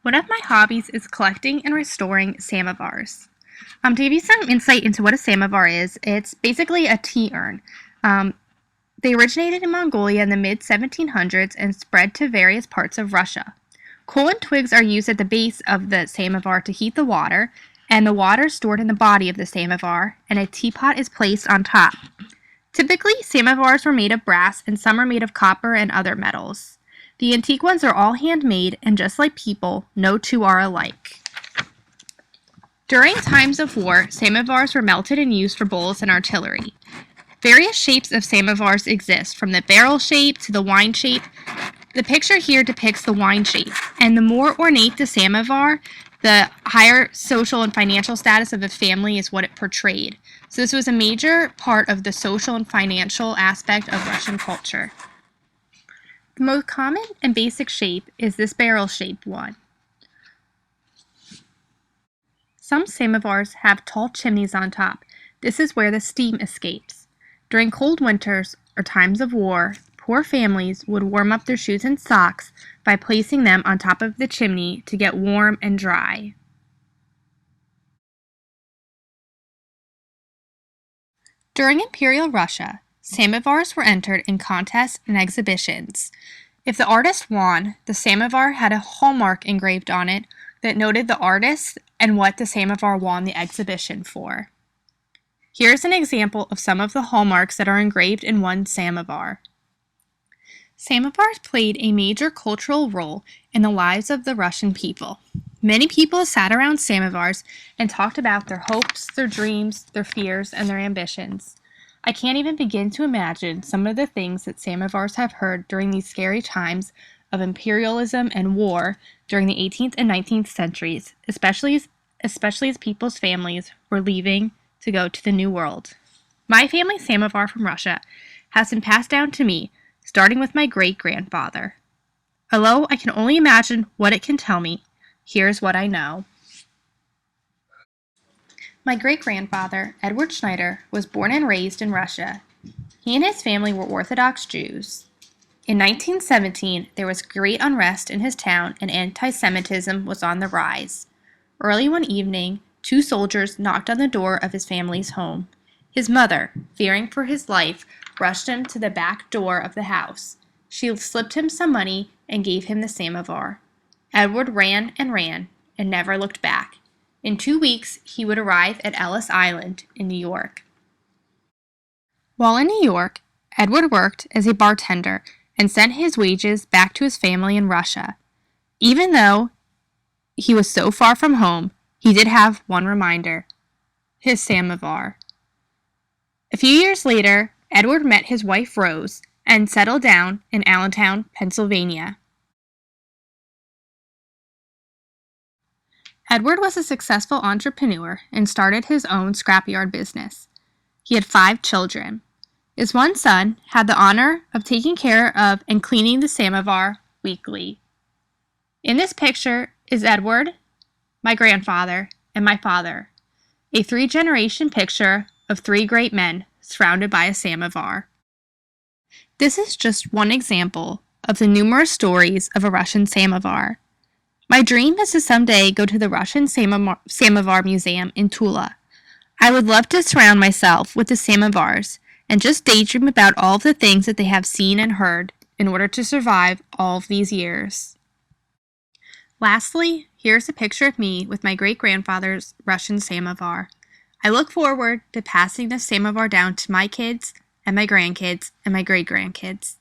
One of my hobbies is collecting and restoring samovars. To give you some insight into what a samovar is, it's basically a tea urn. Um, they originated in Mongolia in the mid 1700s and spread to various parts of Russia. Coal and twigs are used at the base of the samovar to heat the water, and the water is stored in the body of the samovar, and a teapot is placed on top. Typically, samovars were made of brass, and some are made of copper and other metals. The antique ones are all handmade, and just like people, no two are alike. During times of war, samovars were melted and used for bowls and artillery. Various shapes of samovars exist, from the barrel shape to the wine shape. The picture here depicts the wine shape, and the more ornate the samovar, the higher social and financial status of the family is what it portrayed. So this was a major part of the social and financial aspect of Russian culture. The most common and basic shape is this barrel-shaped one. Some samovars have tall chimneys on top. This is where the steam escapes. During cold winters or times of war, poor families would warm up their shoes and socks by placing them on top of the chimney to get warm and dry. During Imperial Russia, samovars were entered in contests and exhibitions. If the artist won, the samovar had a hallmark engraved on it that noted the artist and what the samovar won the exhibition for. Here's an example of some of the hallmarks that are engraved in one samovar. Samovars played a major cultural role in the lives of the Russian people. Many people sat around samovars and talked about their hopes, their dreams, their fears, and their ambitions. I can't even begin to imagine some of the things that samovars have heard during these scary times of imperialism and war during the 18th and 19th centuries, especially as people's families were leaving to go to the New World. My family samovar from Russia has been passed down to me, starting with my great-grandfather. Although I can only imagine what it can tell me, here's what I know. My great-grandfather, Edward Schneider, was born and raised in Russia. He and his family were Orthodox Jews. In 1917, there was great unrest in his town and anti-Semitism was on the rise. Early one evening, two soldiers knocked on the door of his family's home. His mother, fearing for his life, rushed him to the back door of the house. She slipped him some money and gave him the samovar. Edward ran and never looked back. In 2 weeks, he would arrive at Ellis Island in New York. While in New York, Edward worked as a bartender and sent his wages back to his family in Russia. Even though he was so far from home, he did have one reminder: his samovar. A few years later, Edward met his wife Rose and settled down in Allentown, Pennsylvania. Edward was a successful entrepreneur and started his own scrapyard business. He had 5 children. His one son had the honor of taking care of and cleaning the samovar weekly. In this picture is Edward, my grandfather, and my father, a 3-generation picture of 3 great men surrounded by a samovar. This is just one example of the numerous stories of a Russian samovar. My dream is to someday go to the Russian Samovar Museum in Tula. I would love to surround myself with the samovars and just daydream about all of the things that they have seen and heard in order to survive all of these years. Lastly, here's a picture of me with my great-grandfather's Russian samovar. I look forward to passing this samovar down to my kids and my grandkids and my great-grandkids.